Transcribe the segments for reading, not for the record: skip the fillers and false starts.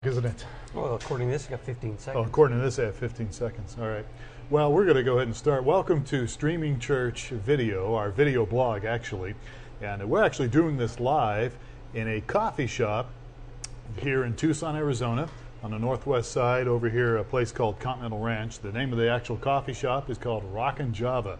isn't it? Well, according to this, you got 15 seconds. Oh, according to this, I have 15 seconds. All right. Well, we're going to go ahead and start. Welcome to StreamingChurch Video, our video blog, actually. And we're actually doing this live in a coffee shop here in Tucson, Arizona, on the northwest side over here, a place called Continental Ranch. The name of the actual coffee shop is called Rockin' Java.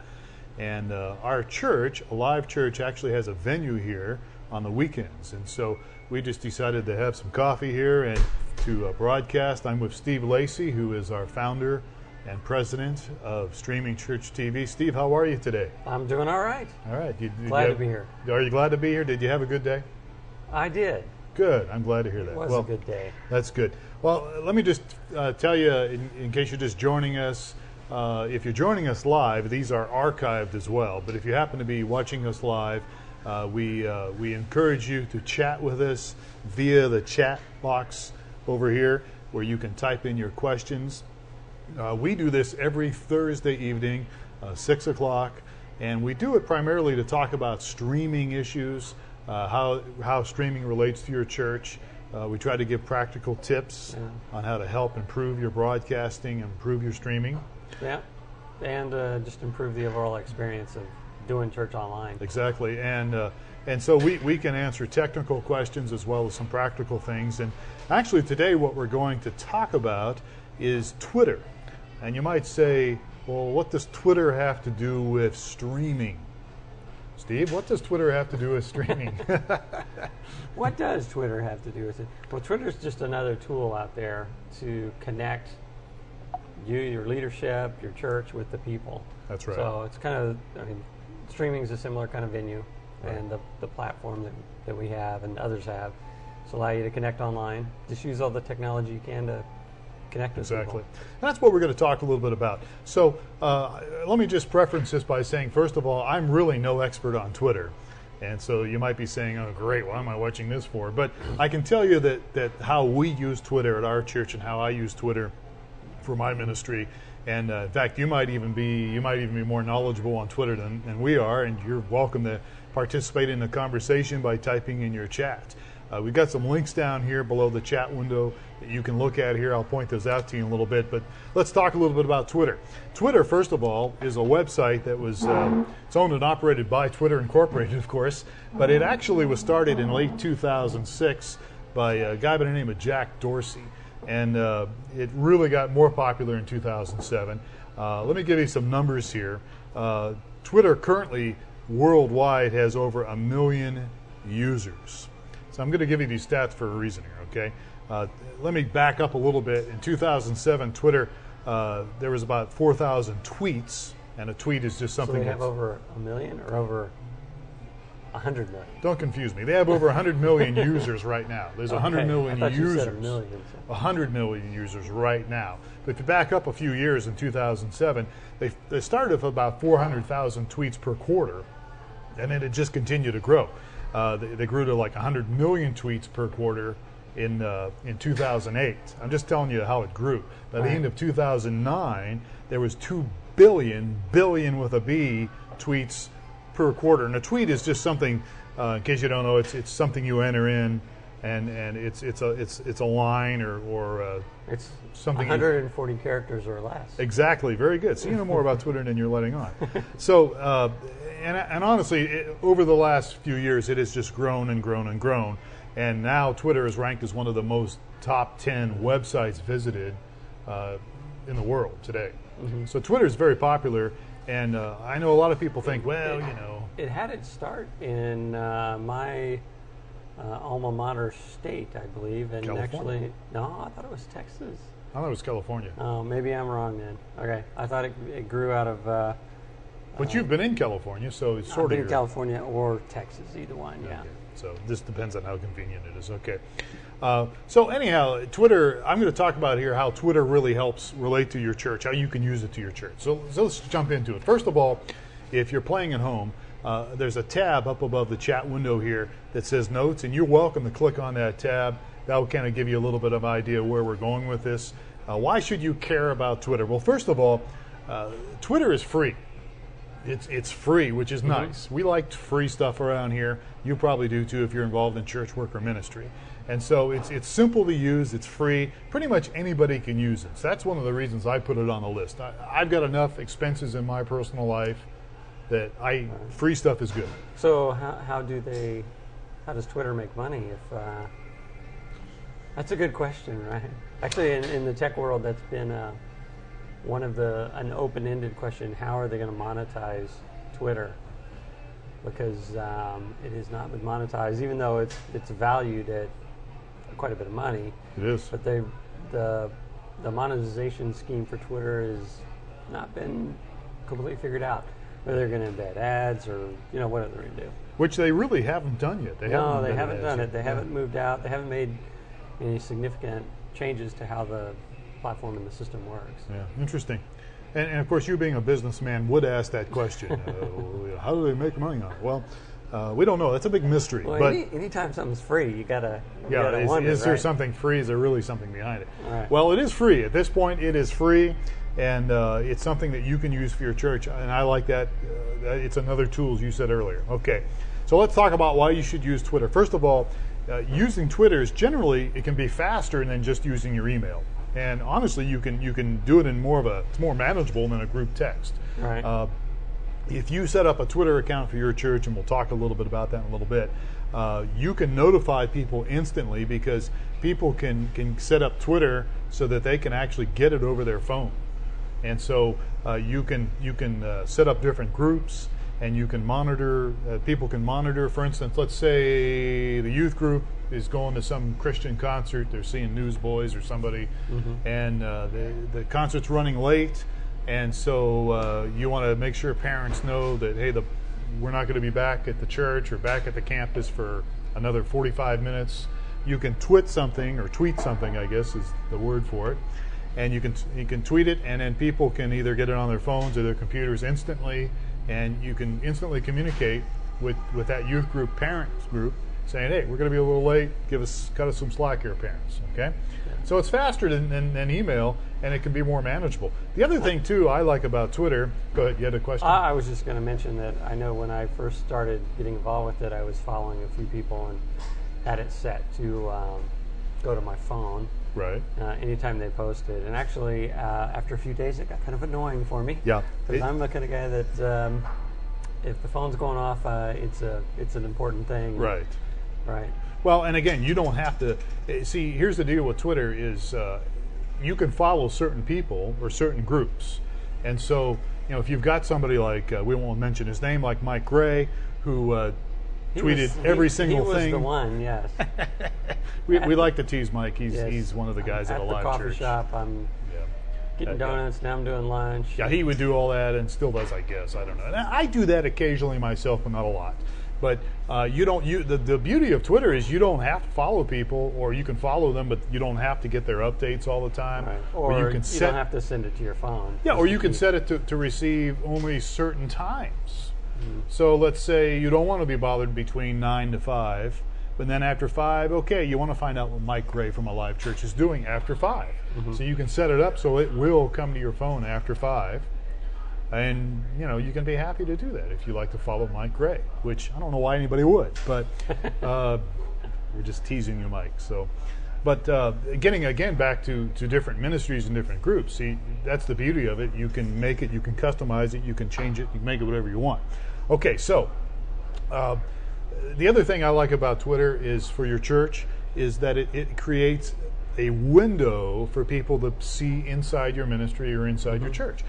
And our church, Alive Church, actually has a venue here on the weekends. And so we just decided to have some coffee here and to broadcast. I'm with Steve Lacey, who is our founder and president of StreamingChurch TV. Steve, how are you today? I'm doing all right. All right. Glad to be here. Are you glad to be here? Did you have a good day? I did. Good. I'm glad to hear that. It was a good day. That's good. Well, let me just tell you, in case you're just joining us, if you're joining us live, these are archived as well. But if you happen to be watching us live, we encourage you to chat with us via the chat box over here, where you can type in your questions. We do this every Thursday evening, 6 o'clock, and we do it primarily to talk about streaming issues, how streaming relates to your church. We try to give practical tips on how to help improve your broadcasting, improve your streaming. Yeah, and just improve the overall experience of doing church online. Exactly, and so we can answer technical questions as well as some practical things. And actually today what we're going to talk about is Twitter. And you might say, well, what does Twitter have to do with streaming? Steve, what does Twitter have to do with streaming? What does Twitter have to do with it? Well, Twitter's just another tool out there to connect you, your leadership, your church with the people. That's right. So it's kind of, streaming is a similar kind of venue, right. And the platform that we have and others have allow you to connect online. Just use all the technology you can to connect with Exactly. people. That's what we're going to talk a little bit about. So let me just preference this by saying, first of all, I'm really no expert on Twitter. And so you might be saying, oh, great, what am I watching this for? But I can tell you that how we use Twitter at our church and how I use Twitter for my ministry. And in fact, you might even be more knowledgeable on Twitter than we are, and you're welcome to participate in the conversation by typing in your chat. We've got some links down here below the chat window that you can look at here. I'll point those out to you in a little bit, but let's talk a little bit about Twitter. Twitter, first of all, is a website that was it's owned and operated by Twitter Incorporated, of course, but it actually was started in late 2006 by a guy by the name of Jack Dorsey, and it really got more popular in 2007. Let me give you some numbers here. Twitter currently worldwide has over 1 million users. So I'm going to give you these stats for a reason here, okay? Let me back up a little bit. In 2007, Twitter, there was about 4,000 tweets, and a tweet is just something. So they have over 1 million or over 100 million? Don't confuse me. They have over 100 million users right now. There's 100 million I thought users. You said a million. 100 million users right now. But if you back up a few years in 2007, they started with about 400,000 tweets per quarter, and then it just continued to grow. They grew to like 100 million tweets per quarter in 2008. I'm just telling you how it grew. By the end of 2009, there was 2 billion with a B tweets per quarter. And a tweet is just something, in case you don't know, it's something you enter in, and it's a line or it's something 140 characters or less. Exactly. Very good. So you know more about Twitter than you're letting on. So. And honestly, over the last few years, it has just grown and grown and grown. And now Twitter is ranked as one of the most top 10 websites visited in the world today. Mm-hmm. So Twitter is very popular. And I know a lot of people think, well, It had its start in my alma mater state, I believe. And California? Actually, no, I thought it was Texas. I thought it was California. Oh, maybe I'm wrong then. Okay. I thought it grew out of... But you've been in California, so it's sort of... I've been in California or Texas, either one, yeah. Okay. So this depends on how convenient it is. Okay. So anyhow, Twitter, I'm going to talk about here how Twitter really helps relate to your church, how you can use it to your church. So let's jump into it. First of all, if you're playing at home, there's a tab up above the chat window here that says Notes, and you're welcome to click on that tab. That will kind of give you a little bit of idea where we're going with this. Why should you care about Twitter? Well, first of all, Twitter is free. It's free, which is nice. We like free stuff around here. You probably do too if you're involved in church work or ministry. And so it's simple to use, it's free, pretty much anybody can use it. So that's one of the reasons I put it on the list. I've got enough expenses in my personal life that free stuff is good. So how does Twitter make money? That's a good question, right? Actually, in the tech world, that's been an open-ended question. How are they going to monetize Twitter? Because it has not been monetized, even though it's valued at quite a bit of money. It is. But the monetization scheme for Twitter has not been completely figured out. Whether they're going to embed ads or what are they going to do? Which they really haven't done yet. They haven't done it. They haven't moved out. They haven't made any significant changes to how the platform and the system works. Yeah, interesting. And of course, you being a businessman would ask that question. How do they make money on it? Well, we don't know. That's a big mystery. Well, but anytime something's free, you gotta is, wonder, is there right? something free? Is there really something behind it? Right. Well, it is free. At this point, it is free, and it's something that you can use for your church. And I like that. It's another tool, as you said earlier. Okay, so let's talk about why you should use Twitter. First of all, using Twitter is generally, it can be faster than just using your email. And honestly, you can do it in it's more manageable than a group text. Right. If you set up a Twitter account for your church, and we'll talk a little bit about that in a little bit, you can notify people instantly because people can set up Twitter so that they can actually get it over their phone. And so you can set up different groups, and you can monitor. People can monitor. For instance, let's say the youth group is going to some Christian concert. They're seeing Newsboys or somebody, and the concert's running late, and so you want to make sure parents know that, hey, we're not going to be back at the church or back at the campus for another 45 minutes. You can tweet something, I guess is the word for it, and you can tweet it, and then people can either get it on their phones or their computers instantly, and you can instantly communicate with that youth group, parents group, saying, hey, we're going to be a little late, cut us some slack here, parents, okay? Yeah. So it's faster than email, and it can be more manageable. The other thing, too, I like about Twitter, go ahead, you had a question? I was just going to mention that I know when I first started getting involved with it, I was following a few people and had it set to go to my phone. Right. Anytime they posted. And actually, after a few days, it got kind of annoying for me. Yeah. Because I'm the kind of guy that if the phone's going off, it's an important thing. Right. Right. Well, and again, you don't have to see. Here's the deal with Twitter: is you can follow certain people or certain groups, and so if you've got somebody like we won't mention his name, like Mike Gray, who tweeted every single thing. He was the one, yes. we like to tease Mike. He's yes. one of the guys at a live coffee church. Shop. I'm getting donuts. Now I'm doing lunch. Yeah, he would do all that and still does, I guess. I don't know. And I do that occasionally myself, but not a lot. But the beauty of Twitter is you don't have to follow people, or you can follow them, but you don't have to get their updates all the time. Right. Or you don't have to send it to your phone. Yeah, or you can set it to receive only certain times. Mm-hmm. So let's say you don't want to be bothered between 9 to 5, but then after 5, okay, you want to find out what Mike Gray from a live church is doing after 5. Mm-hmm. So you can set it up so it will come to your phone after 5. And, you can be happy to do that if you like to follow Mike Gray, which I don't know why anybody would, but we're just teasing you, Mike. So, but getting again back to different ministries and different groups, see, that's the beauty of it. You can make it, you can customize it, you can change it, you can make it whatever you want. Okay, so the other thing I like about Twitter is for your church is that it creates a window for people to see inside your ministry or inside your church.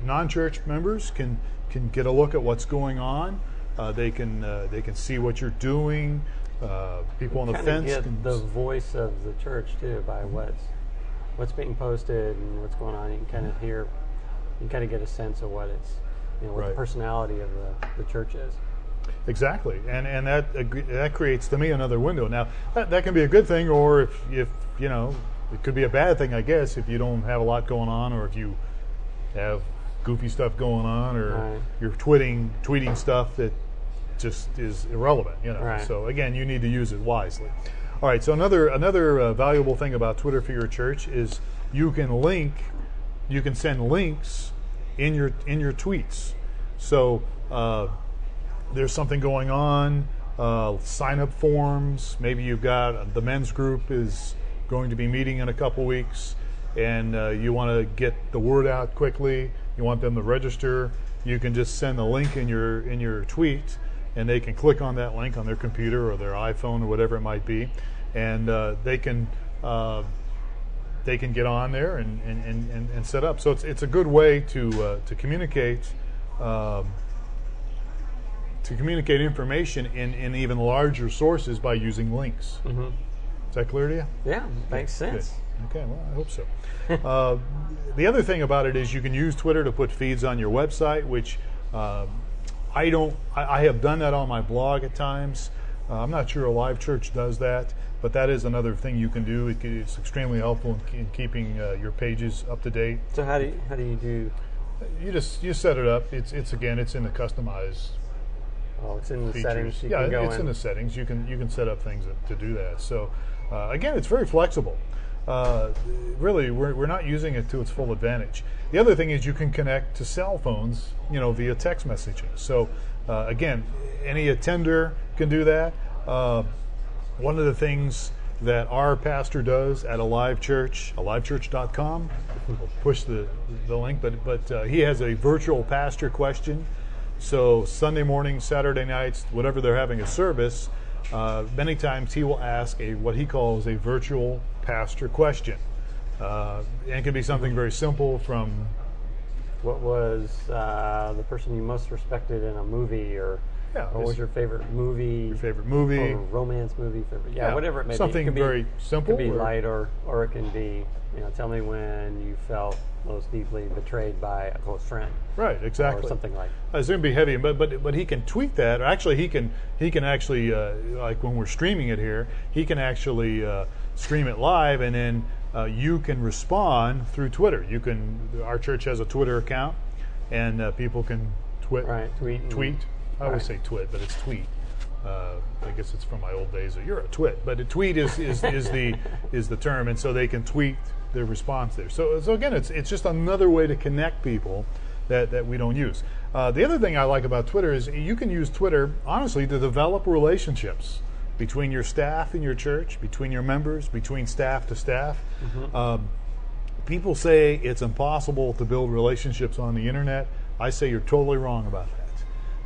Non-church members can get a look at what's going on. They can see what you're doing. People on the fence get the voice of the church too by what's being posted and what's going on. You can kind of hear, you can kind of get a sense of what it's, what right. the personality of the church is. Exactly, and that creates to me another window. Now that can be a good thing, or if it could be a bad thing, I guess, if you don't have a lot going on, or if you have goofy stuff going on, or right. you're tweeting stuff that just is irrelevant. Right. So again, you need to use it wisely. All right. So another valuable thing about Twitter for your church is you can send links in your tweets. So there's something going on. sign-up forms. Maybe you've got the men's group is going to be meeting in a couple weeks, and you want to get the word out quickly. You want them to register. You can just send the link in your tweet, and they can click on that link on their computer or their iPhone or whatever it might be, and they can get on there and set up. So it's a good way to communicate information in even larger sources by using links. Mm-hmm. Is that clear to you? Yeah, makes sense. Good. Okay, well, I hope so. The other thing about it is you can use Twitter to put feeds on your website, which I have done that on my blog at times. I'm not sure a live church does that, but that is another thing you can do. It's extremely helpful in keeping your pages up to date. So how do you do? You set it up. It's in the customized. Oh, it's in the features. settings. You yeah, can go it's in the settings. You can set up things to do that. So again, it's very flexible. Really, we're not using it to its full advantage. The other thing is you can connect to cell phones, via text messaging. So again, any attender can do that. One of the things that our pastor does at a live church, alivechurch.com, we'll push the link, but he has a virtual pastor question. So Sunday mornings, Saturday nights, whatever they're having a service, many times he will ask what he calls a virtual pastor question. And it can be something very simple from... What was the person you most respected in a movie, or what was your favorite movie? Your favorite movie. Or romance movie. Whatever it may something be. Something very simple. It can be light, or it can be, tell me when you felt most deeply betrayed by a close friend. Right, exactly. Or something like that. It's going to be heavy, but he can tweet that. Or actually, he can actually, like when we're streaming it here, he can actually stream it live, and then you can respond through Twitter. Our church has a Twitter account, and people can tweet. I always say twit, but it's tweet. I guess it's from my old days. You're a twit, but a tweet is the term, and so they can tweet their response there. So again, it's just another way to connect people that we don't use. The other thing I like about Twitter is you can use Twitter, honestly, to develop relationships between your staff in your church, between your members, between staff to staff. Mm-hmm. People say it's impossible to build relationships on the internet. I say you're totally wrong about that.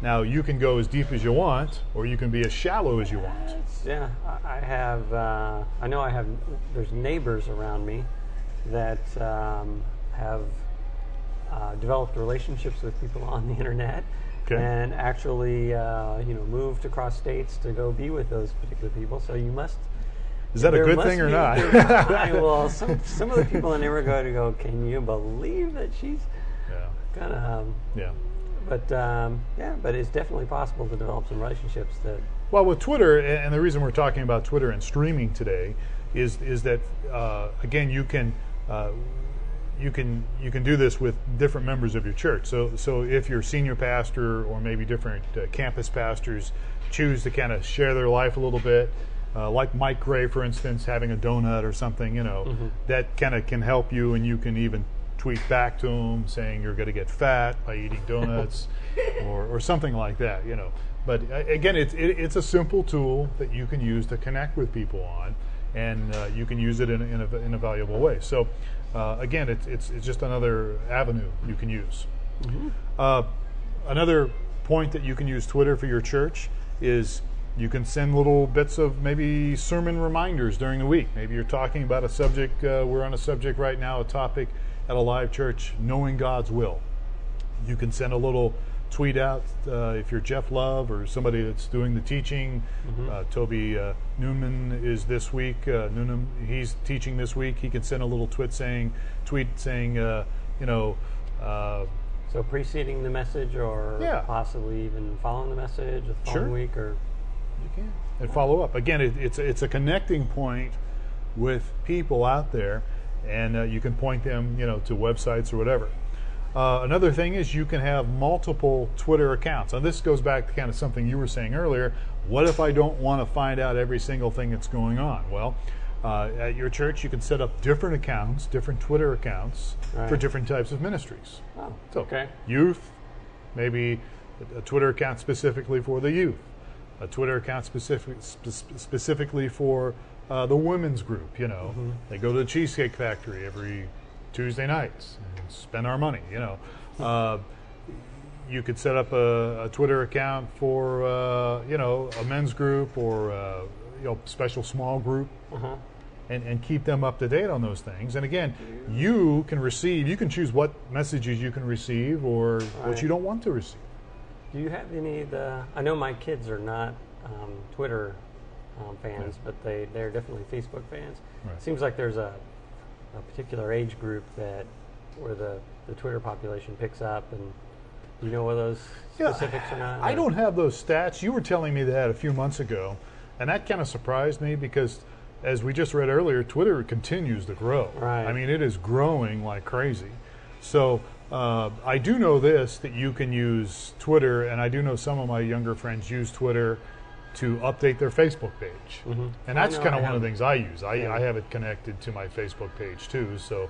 Now, you can go as deep as you want, or you can be as shallow as you want. Yeah, I know there's neighbors around me that have developed relationships with people on the internet, and actually, moved across states to go be with those particular people. So you must. Is that a good thing or not? Well, some of the people in there go to go. Can you believe that she's kind of But it's definitely possible to develop some relationships that. Well, with Twitter, and the reason we're talking about Twitter and streaming today is that again you can do this with different members of your church. So if your senior pastor or maybe different campus pastors choose to kind of share their life a little bit, like Mike Gray, for instance, having a donut or something, mm-hmm. that kind of can help you, and you can even tweet back to them saying you're going to get fat by eating donuts or something like that, But again, it's a simple tool that you can use to connect with people on, and you can use it in a valuable way. So again, it's just another avenue you can use. Mm-hmm. Another point that you can use Twitter for your church is you can send little bits of maybe sermon reminders during the week. Maybe you're talking about a subject, we're on a subject right now, a topic at a live church, knowing God's will. You can send a little tweet out if you're Jeff Love or somebody that's doing the teaching. Mm-hmm. Toby Newman is this week. He's teaching this week. He can send a little tweet saying, So preceding the message, or possibly even following the message the following week, or you can and follow up. Again, it's a connecting point with people out there, and you can point them, to websites or whatever. Another thing is you can have multiple Twitter accounts. Now this goes back to kind of something you were saying earlier. What if I don't want to find out every single thing that's going on? Well, at your church you can set up different accounts, different Twitter accounts for different types of ministries. Oh, so youth, maybe a Twitter account specifically for the youth. a Twitter account specifically for the women's group. You know, they go to the Cheesecake Factory every Tuesday nights and spend our money. You know, you could set up a Twitter account for you know, a men's group or you know, special small group. And keep them up to date on those things. And again, you can choose what messages you can receive or what you don't want to receive. Do you have any I know my kids are not Twitter fans, but they're definitely Facebook fans. It seems like there's a particular age group where the Twitter population picks up, and do you know what those specifics or not? I don't have those stats. You were telling me that a few months ago, and that kind of surprised me because, as we just read earlier, Twitter continues to grow. Right. I mean, it is growing like crazy. So I do know that you can use Twitter, and I do know some of my younger friends use Twitter to update their Facebook page. And that's kind of one of the things I use. I have it connected to my Facebook page too. So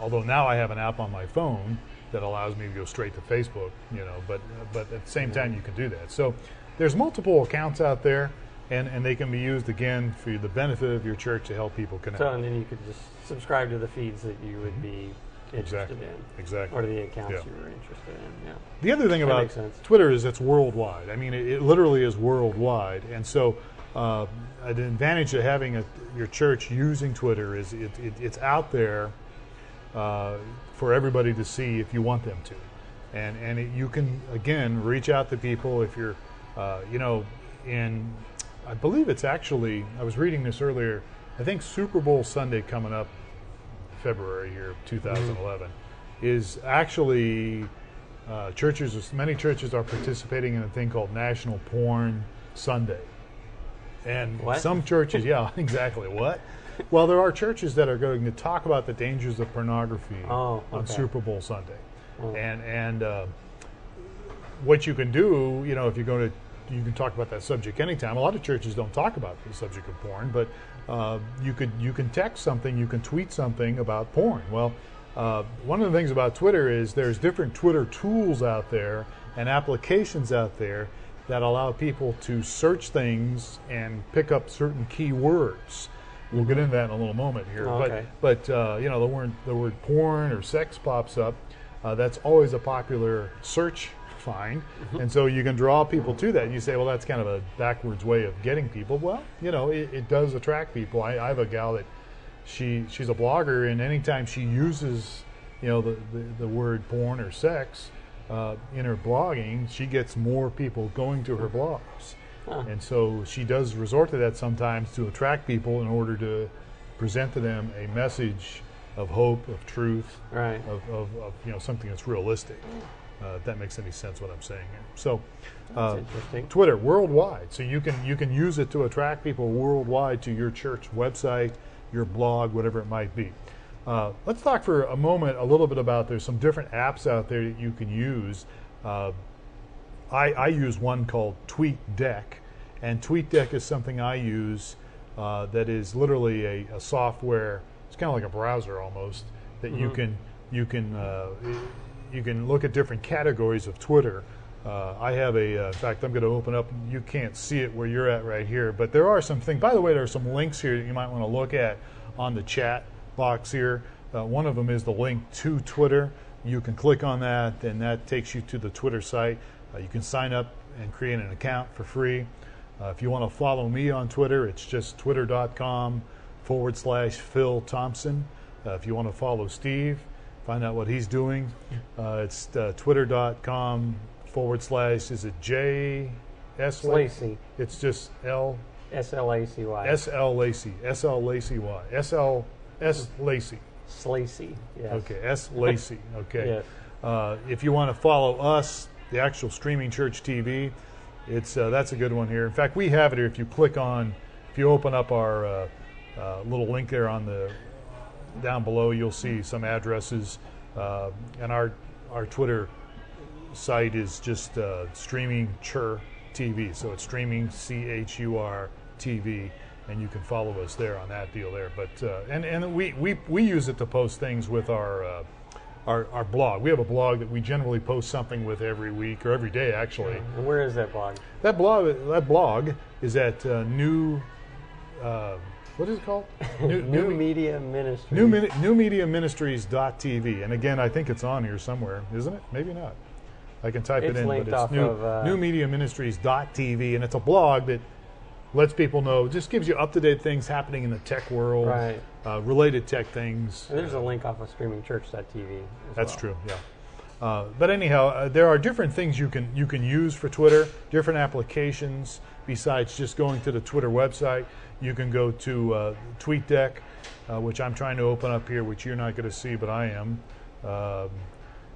although now I have an app on my phone that allows me to go straight to Facebook, you know, but at the same time you can do that. So there's multiple accounts out there. And they can be used, again, for the benefit of your church to help people connect. So, and then you could just subscribe to the feeds that you would be interested in. Exactly. Or the accounts you were interested in, yeah. The other thing about Twitter is it's worldwide. I mean, it literally is worldwide. And so an advantage of having your church using Twitter is it's out there for everybody to see if you want them to. And you can, again, reach out to people if you're, you know, I believe it's actually, I was reading this earlier, I think Super Bowl Sunday coming up February here, 2011, is actually many churches are participating in a thing called National Porn Sunday. And some churches, yeah, exactly, what? Well, there are churches that are going to talk about the dangers of pornography on Super Bowl Sunday. And what you can do, you know, if you're going to, you can talk about that subject anytime. A lot of churches don't talk about the subject of porn, but you can text something, you can tweet something about porn. Well, one of the things about Twitter is there's different Twitter tools out there and applications out there that allow people to search things and pick up certain keywords. We'll get into that in a little moment here. But you know, the word porn or sex pops up. That's always a popular search find, and so you can draw people to that. And you say, well, that's kind of a backwards way of getting people. Well, you know, it does attract people. I have a gal that she's a blogger, and anytime she uses, you know, the word porn or sex in her blogging, she gets more people going to her blogs. And so she does resort to that sometimes to attract people in order to present to them a message of hope, of truth, of you know, something that's realistic. If that makes any sense what I'm saying here. So Twitter worldwide. So you can use it to attract people worldwide to your church website, your blog, whatever it might be. Let's talk for a moment a little bit about, there's some different apps out there that you can use. I use one called TweetDeck, and TweetDeck is something I use that is literally a software. It's kind of like a browser almost that you can look at different categories of Twitter. I have in fact, I'm going to open up, you can't see it where you're at right here, but there are some things, by the way, there are some links here that you might want to look at on the chat box here. One of them is the link to Twitter. You can click on that, and that takes you to the Twitter site. You can sign up and create an account for free. If you want to follow me on Twitter, it's just twitter.com/Phil Thompson. If you want to follow Steve, find out what he's doing, it's twitter.com/ is it J.S. Lacey? It's just L. S-L-A-C-Y. S-L-Lacey. S-L-Lacey-Y. S-L-S Lacey. Slacey, yes. Okay, S. Lacey. Okay. Yes. If you want to follow us, the actual Streaming Church TV, it's that's a good one here. In fact, we have it here. If you open up our little link there on the down below, you'll see some addresses, and our Twitter site is just StreamingChurch TV. So it's Streaming CHUR TV, and you can follow us there on that deal there. But and we use it to post things with our our blog. We have a blog that we generally post something with every week or every day, actually. And where is that blog? That blog is at new. What is it called? New Media Ministries. Newmediaministries.tv. And again, I think it's on here somewhere, isn't it? Maybe not. I can type it in, but it's newmediaministries.tv, and it's a blog that lets people know, just gives you up-to-date things happening in the tech world, right. Related tech things. And there's a link off of StreamingChurch.tv. That's true, yeah. But anyhow, there are different things you can use for Twitter, different applications besides just going to the Twitter website. You can go to TweetDeck, which I'm trying to open up here, which you're not going to see, but I am.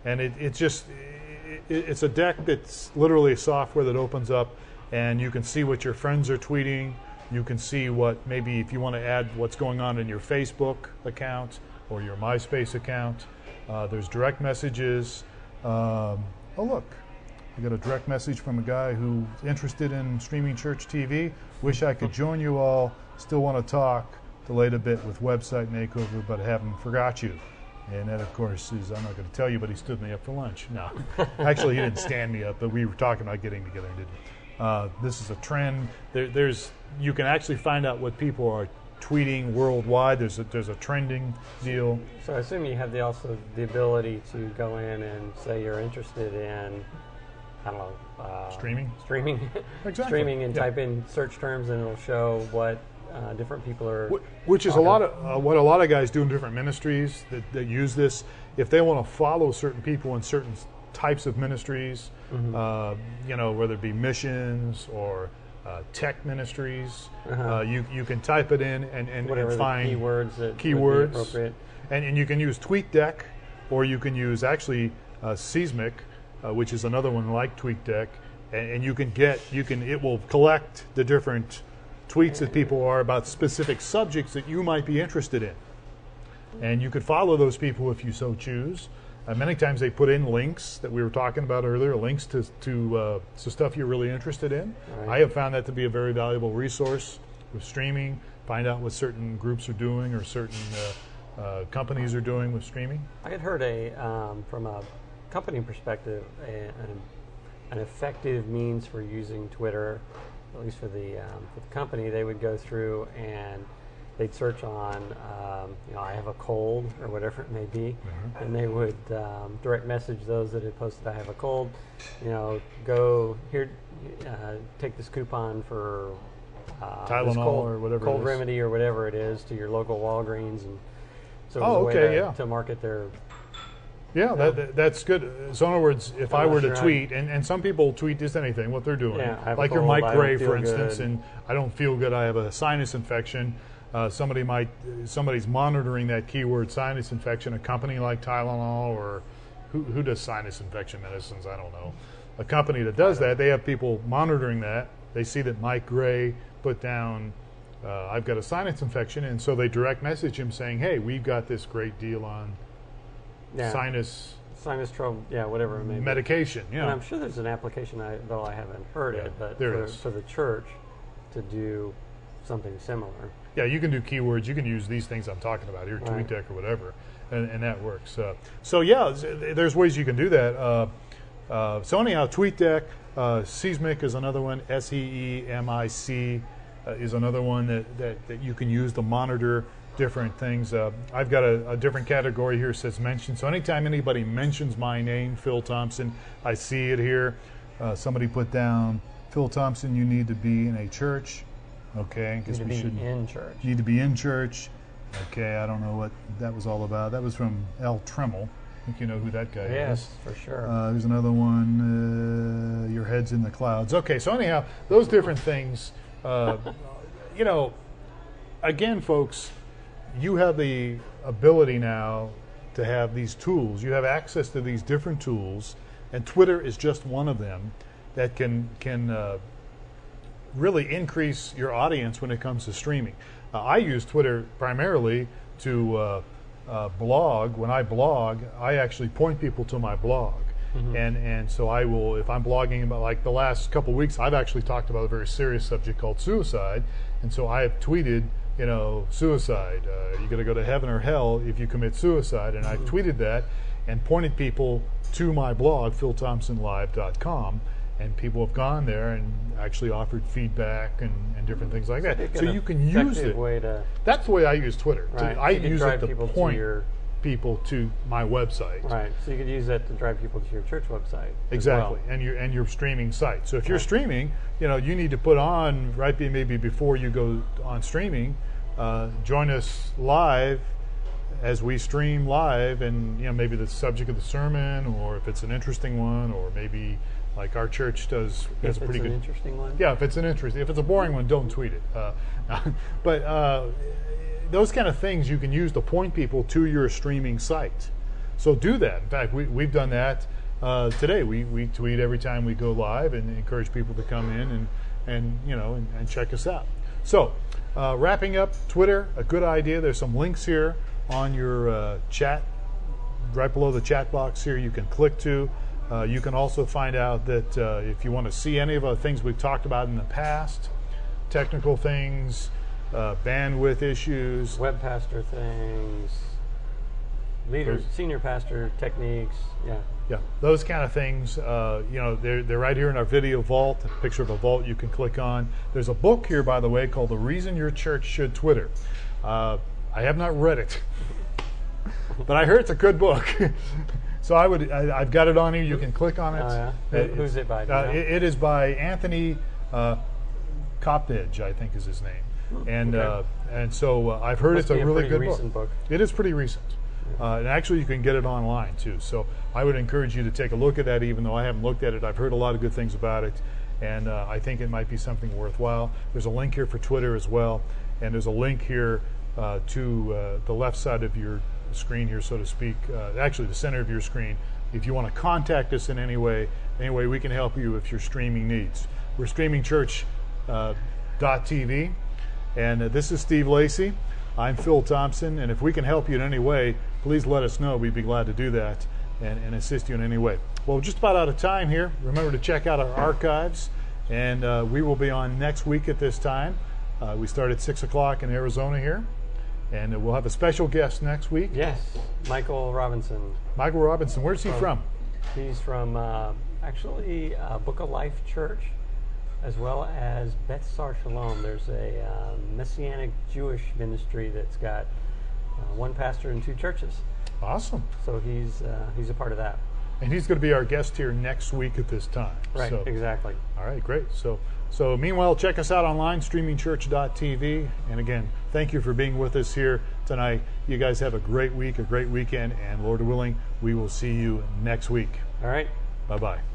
And it's a deck that's literally software that opens up, and you can see what your friends are tweeting. You can see what, maybe if you want to add what's going on in your Facebook account or your MySpace account. There's direct messages. Oh, look. I got a direct message from a guy who's interested in Streaming Church TV. Wish I could join you all. Still want to talk. Delayed a bit with website makeover, but haven't forgot you. And that, of course, is, I'm not going to tell you, but he stood me up for lunch. No. Actually, he didn't stand me up, but we were talking about getting together and didn't. This is a trend. You can actually find out what people are tweeting worldwide. There's a trending deal. So I assume you have also the ability to go in and say you're interested in, I don't know, streaming, exactly. Streaming, and type in search terms, and it'll show what different people are. Which is a lot of what a lot of guys do in different ministries that use this. If they want to follow certain people in certain types of ministries, whether it be missions or tech ministries, you can type it in and find keywords. Appropriate. And you can use TweetDeck, or you can use actually Seismic, which is another one like TweetDeck, and it will collect the different tweets that people are about specific subjects that you might be interested in, and you could follow those people if you so choose. Many times they put in links that we were talking about earlier, links to stuff you're really interested in. Right. I have found that to be a very valuable resource with streaming. Find out what certain groups are doing or certain companies are doing with streaming. I had heard from a company perspective, an effective means for using Twitter, at least for the company. They would go through and they'd search on, I have a cold or whatever it may be, and they would direct message those that had posted I have a cold. Go here, take this coupon for Tylenol or whatever cold remedy or whatever it is to your local Walgreens, and so it was a way to market their. Yeah, that's good. So in other words, if I were to tweet, and some people tweet just anything, what they're doing, like your Mike Gray, for instance, and I don't feel good, I have a sinus infection. Somebody's monitoring that keyword sinus infection. A company like Tylenol, or who does sinus infection medicines? I don't know. A company that does that, they have people monitoring that. They see that Mike Gray put down, I've got a sinus infection, and so they direct message him saying, hey, we've got this great deal on sinus trouble, whatever it may be. Medication. Yeah. And I'm sure there's an application, though I haven't heard it, but for the church to do something similar. Yeah, you can do keywords. You can use these things I'm talking about here, TweetDeck or whatever, and that works. There's ways you can do that. So anyhow, TweetDeck, Seismic is another one. SEEMIC is another one that you can use to monitor different things. I've got a different category here that says mention. So anytime anybody mentions my name, Phil Thompson, I see it here. Somebody put down, Phil Thompson, you need to be in a church. Okay, because we should in church. Need to be in church. Okay, I don't know what that was all about. That was from Al Tremmel. I think you know who that guy is. Yes, for sure. There's another one. Your head's in the clouds. Okay, so anyhow, those different things. Again, folks, you have the ability now to have these tools. You have access to these different tools, and Twitter is just one of them that can really increase your audience when it comes to streaming. I use Twitter primarily to blog. When I blog, I actually point people to my blog. And so I will, if I'm blogging about, like the last couple of weeks, I've actually talked about a very serious subject called suicide. And so I have tweeted, suicide. You're going to go to heaven or hell if you commit suicide. And I've tweeted that. and pointed people to my blog, philthompsonlive.com, and people have gone there and actually offered feedback and different things like that. So you can use it. That's the way I use Twitter. Right. I use it to point to people to my website. Right. So you could use that to drive people to your church website. Exactly. As well. And your streaming site. So if you're streaming, you need to put on maybe before you go on streaming, join us live as we stream live, and maybe the subject of the sermon, or if it's an interesting one, or maybe like our church does a pretty good interesting one. Yeah, if it's a boring one, don't tweet it. But those kind of things you can use to point people to your streaming site. So do that. In fact, we've done that today. We tweet every time we go live and encourage people to come in and check us out. So wrapping up, Twitter, a good idea. There's some links here on your chat, right below the chat box here. You can click to. You can also find out that if you want to see any of the things we've talked about in the past, technical things, bandwidth issues, web pastor things, senior pastor techniques, those kind of things. They're right here in our video vault. A picture of a vault you can click on. There's a book here, by the way, called "The Reason Your Church Should Twitter." I have not read it, but I heard it's a good book. So I've got it on here. You can click on it. Oh, yeah. Who's it by? It is by Anthony Coppedge, I think is his name. And so I've heard it's a really good book. It is pretty recent. And actually you can get it online too. So I would encourage you to take a look at that, even though I haven't looked at it. I've heard a lot of good things about it, and I think it might be something worthwhile. There's a link here for Twitter as well, and there's a link here to the left side of your screen here, so to speak, actually the center of your screen. If you want to contact us in any way we can help you with your streaming needs. We're StreamingChurch .tv, and this is Steve Lacey. I'm Phil Thompson, and if we can help you in any way, please let us know. We'd be glad to do that and assist you in any way. Well, we're just about out of time here. Remember to check out our archives, and we will be on next week at this time. We start at 6 o'clock in Arizona here. And we'll have a special guest next week. Yes, Michael Robinson. Michael Robinson. Where's he from? He's from actually Book of Life Church, as well as Beth Sar Shalom. There's a Messianic Jewish ministry that's got one pastor and 2 churches. Awesome. So he's a part of that. And he's going to be our guest here next week at this time. Right, so, exactly. All right, great. So meanwhile, check us out online, StreamingChurch.tv. And again, thank you for being with us here tonight. You guys have a great week, a great weekend, and Lord willing, we will see you next week. All right. Bye-bye.